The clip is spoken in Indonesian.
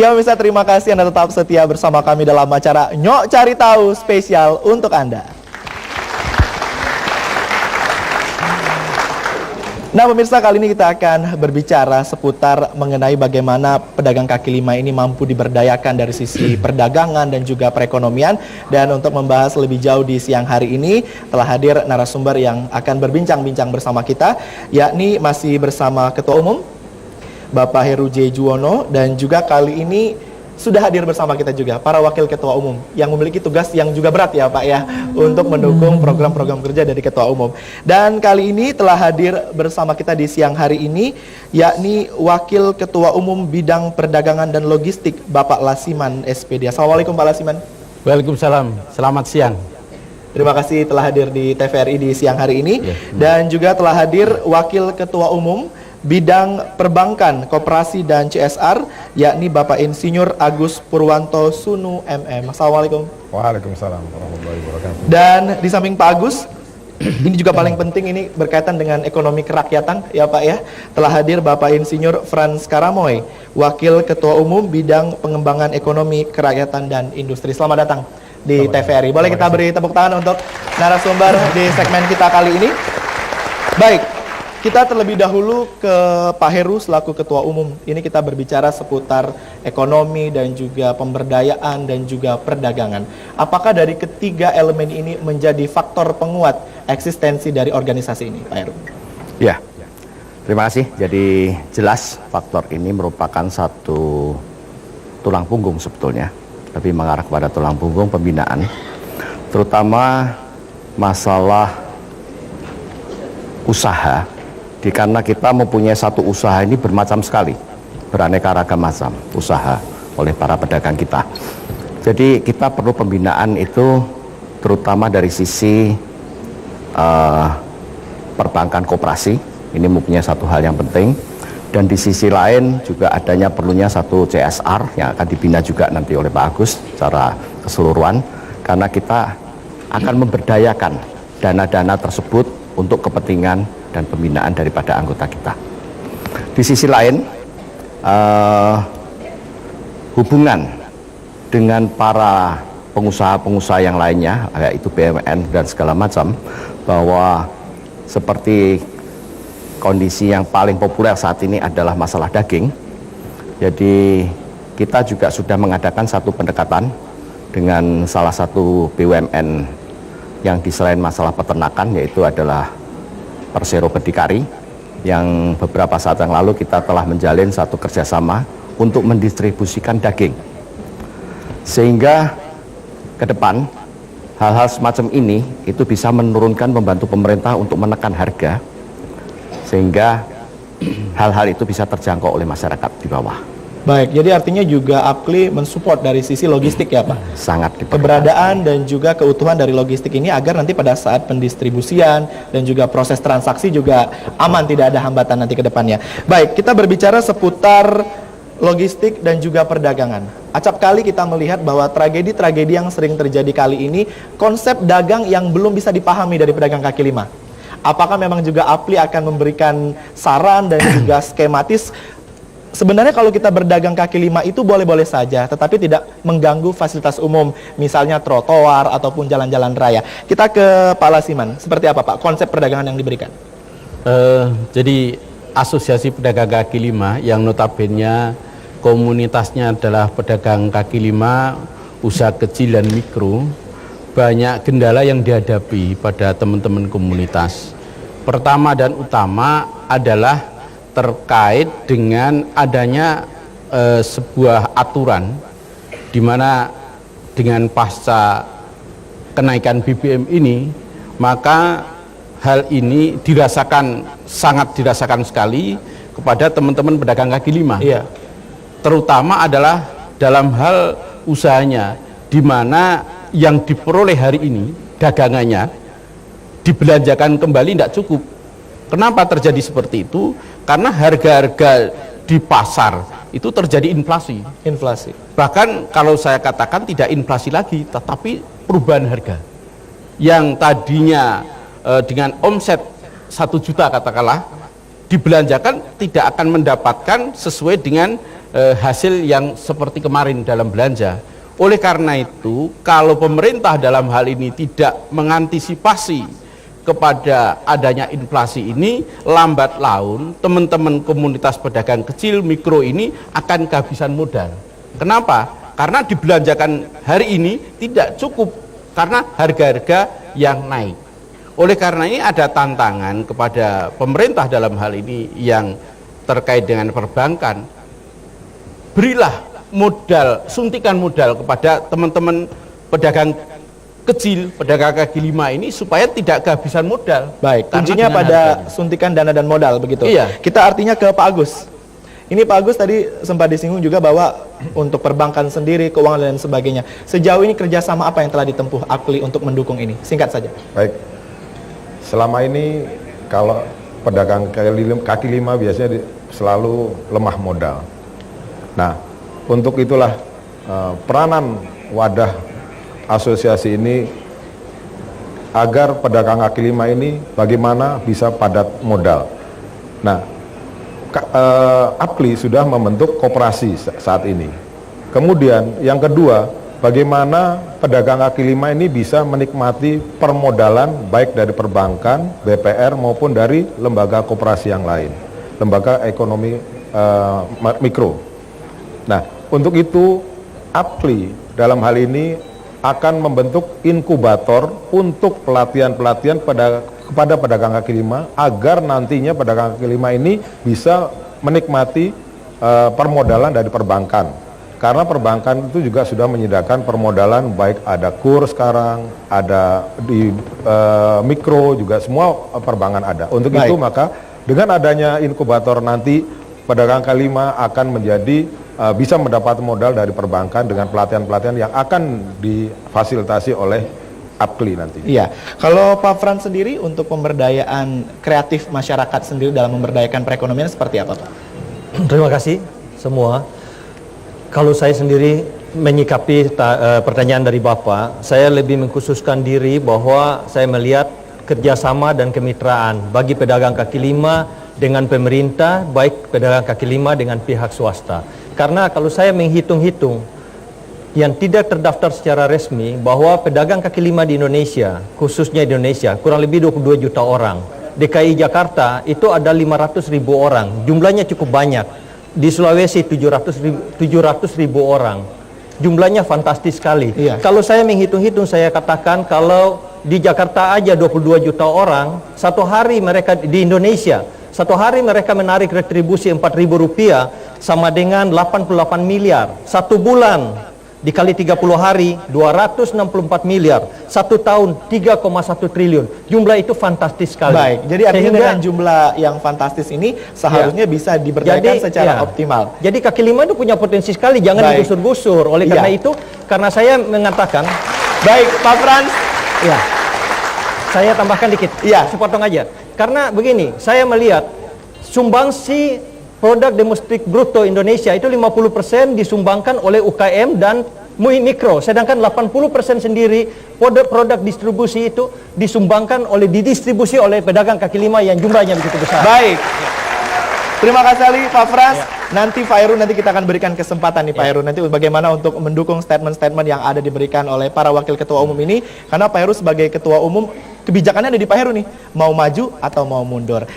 Ya pemirsa, terima kasih Anda tetap setia bersama kami dalam acara Nyok Cari Tahu spesial untuk Anda. Nah pemirsa, kali ini kita akan berbicara seputar mengenai bagaimana pedagang kaki lima ini mampu diberdayakan dari sisi perdagangan dan juga perekonomian. Dan untuk membahas lebih jauh di siang hari ini telah hadir narasumber yang akan berbincang-bincang bersama kita, yakni masih bersama Ketua Umum Bapak Heru J. Juwono, dan juga kali ini sudah hadir bersama kita juga para wakil ketua umum yang memiliki tugas yang juga berat ya Pak ya, untuk mendukung program-program kerja dari ketua umum. Dan kali ini telah hadir bersama kita di siang hari ini yakni wakil ketua umum bidang perdagangan dan logistik Bapak Lasiman SPD. Assalamualaikum Pak Lasiman. Waalaikumsalam, selamat siang. Terima kasih telah hadir di TVRI di siang hari ini. Dan juga telah hadir wakil ketua umum bidang perbankan, koperasi dan CSR yakni Bapak Insinyur Agus Purwanto Sunu MM. Assalamualaikum. Waalaikumsalam warahmatullahi wabarakatuh. Dan di samping Pak Agus, ini juga paling penting, ini berkaitan dengan ekonomi kerakyatan ya Pak ya, telah hadir Bapak Insinyur Frans Karamoy, Wakil Ketua Umum Bidang Pengembangan Ekonomi Kerakyatan dan Industri. Selamat datang di TVRI. Boleh kita beri tepuk tangan untuk narasumber di segmen kita kali ini. Baik, kita terlebih dahulu ke Pak Heru selaku Ketua Umum. Ini kita berbicara seputar ekonomi dan juga pemberdayaan dan juga perdagangan. Apakah dari ketiga elemen ini menjadi faktor penguat eksistensi dari organisasi ini, Pak Heru? Ya, terima kasih. Jadi jelas faktor ini merupakan satu tulang punggung sebetulnya, tapi mengarah kepada tulang punggung pembinaan, terutama masalah usaha. Karena kita mempunyai satu usaha ini bermacam sekali, beraneka ragam macam usaha oleh para pedagang kita. Jadi kita perlu pembinaan itu terutama dari sisi perbankan koperasi, ini mempunyai satu hal yang penting. Dan di sisi lain juga adanya perlunya satu CSR yang akan dibina juga nanti oleh Pak Agus secara keseluruhan, karena kita akan memberdayakan dana-dana tersebut untuk kepentingan dan pembinaan daripada anggota kita. Di sisi lain, hubungan dengan para pengusaha-pengusaha yang lainnya, yaitu BUMN dan segala macam, bahwa seperti kondisi yang paling populer saat ini adalah masalah daging. Jadi kita juga sudah mengadakan satu pendekatan dengan salah satu BUMN yang di selain masalah peternakan, yaitu adalah Persero Berdikari, yang beberapa saat yang lalu kita telah menjalin satu kerjasama untuk mendistribusikan daging, sehingga ke depan hal-hal semacam ini itu bisa menurunkan, membantu pemerintah untuk menekan harga, sehingga hal-hal itu bisa terjangkau oleh masyarakat di bawah. Baik, jadi artinya juga APKLI mensupport dari sisi logistik ya Pak? Sangat diperlukan. Keberadaan dan juga keutuhan dari logistik ini agar nanti pada saat pendistribusian dan juga proses transaksi juga aman, tidak ada hambatan nanti ke depannya. Baik, kita berbicara seputar logistik dan juga perdagangan. Acap kali kita melihat bahwa tragedi-tragedi yang sering terjadi kali ini, konsep dagang yang belum bisa dipahami dari pedagang kaki lima. Apakah memang juga APKLI akan memberikan saran dan juga skematis? Sebenarnya kalau kita berdagang kaki lima itu boleh-boleh saja, tetapi tidak mengganggu fasilitas umum, misalnya trotoar ataupun jalan-jalan raya. Kita ke Pak Lasiman, seperti apa Pak konsep perdagangan yang diberikan? Jadi Asosiasi Pedagang Kaki Lima yang notabene komunitasnya adalah pedagang kaki lima, usaha kecil dan mikro, banyak kendala yang dihadapi pada teman-teman komunitas. Pertama dan utama adalah terkait dengan adanya sebuah aturan di mana dengan pasca kenaikan BBM ini, maka hal ini sangat dirasakan sekali kepada teman-teman pedagang kaki lima. Iya. Terutama adalah dalam hal usahanya, di mana yang diperoleh hari ini dagangannya dibelanjakan kembali tidak cukup. Kenapa terjadi seperti itu? Karena harga-harga di pasar itu terjadi inflasi. Bahkan kalau saya katakan tidak inflasi lagi, tetapi perubahan harga. Yang tadinya dengan omset 1 juta katakanlah, dibelanjakan tidak akan mendapatkan sesuai dengan hasil yang seperti kemarin dalam belanja. Oleh karena itu, kalau pemerintah dalam hal ini tidak mengantisipasi kepada adanya inflasi ini, lambat laun teman-teman komunitas pedagang kecil mikro ini akan kehabisan modal. Kenapa? Karena dibelanjakan hari ini tidak cukup karena harga-harga yang naik. Oleh karena ini ada tantangan kepada pemerintah dalam hal ini yang terkait dengan perbankan. Berilah modal, suntikan modal kepada teman-teman pedagang kecil, pedagang kaki lima ini supaya tidak kehabisan modal. Baik, Karena kuncinya dengan pada harganya. suntikan dana dan modal begitu. Iya. Kita artinya ke Pak Agus. Ini Pak Agus tadi sempat disinggung juga bahwa untuk perbankan sendiri, keuangan dan sebagainya. Sejauh ini kerjasama apa yang telah ditempuh APLI untuk mendukung ini? Singkat saja. Baik, selama ini kalau pedagang kaki lima biasanya selalu lemah modal. Nah, untuk itulah peranan wadah asosiasi ini agar pedagang kaki lima ini bagaimana bisa padat modal. Nah, APLI sudah membentuk koperasi saat ini. Kemudian yang kedua, bagaimana pedagang kaki lima ini bisa menikmati permodalan baik dari perbankan, BPR maupun dari lembaga koperasi yang lain, lembaga ekonomi mikro. Nah, untuk itu APLI dalam hal ini akan membentuk inkubator untuk pelatihan-pelatihan kepada pedagang kaki lima agar nantinya pedagang kaki lima ini bisa menikmati permodalan dari perbankan. Karena perbankan itu juga sudah menyediakan permodalan baik ada KUR sekarang, ada di mikro juga semua perbankan ada. Untuk Baik. itu maka dengan adanya inkubator nanti pedagang kaki lima akan menjadi bisa mendapat modal dari perbankan dengan pelatihan-pelatihan yang akan difasilitasi oleh APLI nanti. Iya, kalau Pak Frans sendiri untuk pemberdayaan kreatif masyarakat sendiri dalam memberdayakan perekonomian seperti apa, Pak? Terima kasih semua. Kalau saya sendiri menyikapi pertanyaan dari Bapak, saya lebih mengkhususkan diri bahwa saya melihat kerjasama dan kemitraan bagi pedagang kaki lima dengan pemerintah, baik pedagang kaki lima dengan pihak swasta. Karena kalau saya menghitung-hitung yang tidak terdaftar secara resmi bahwa pedagang kaki lima di Indonesia, khususnya di Indonesia, kurang lebih 22 juta orang. DKI Jakarta itu ada 500.000 orang, jumlahnya cukup banyak. Di Sulawesi 700.000 orang, jumlahnya fantastis sekali. Iya. Kalau saya menghitung-hitung, saya katakan kalau di Jakarta aja 22 juta orang, satu hari mereka di Indonesia, satu hari mereka menarik retribusi Rp4.000 sama dengan 88 miliar. Satu bulan dikali 30 hari 264 miliar. Satu tahun 3,1 triliun. Jumlah itu fantastis sekali. Baik, jadi artinya dengan jumlah yang fantastis ini seharusnya bisa diberdayakan secara optimal. Jadi kaki lima itu punya potensi sekali, jangan Baik. digusur-gusur. Oleh karena Iya. itu, karena saya mengatakan, Baik, Pak Frans. ya, saya tambahkan dikit, Iya. sepotong aja. Karena begini, saya melihat sumbangsi produk domestik bruto Indonesia itu 50% disumbangkan oleh UKM dan mikro, sedangkan 80% sendiri produk distribusi itu didistribusi oleh pedagang kaki lima yang jumlahnya begitu besar. Baik. Terima kasih sekali Pak Frans. Nanti Pak Heru, nanti kita akan berikan kesempatan nih Pak Heru nanti bagaimana untuk mendukung statement-statement yang ada diberikan oleh para wakil ketua umum ini, karena Pak Heru sebagai ketua umum kebijakannya ada di Pak Heru nih, mau maju atau mau mundur.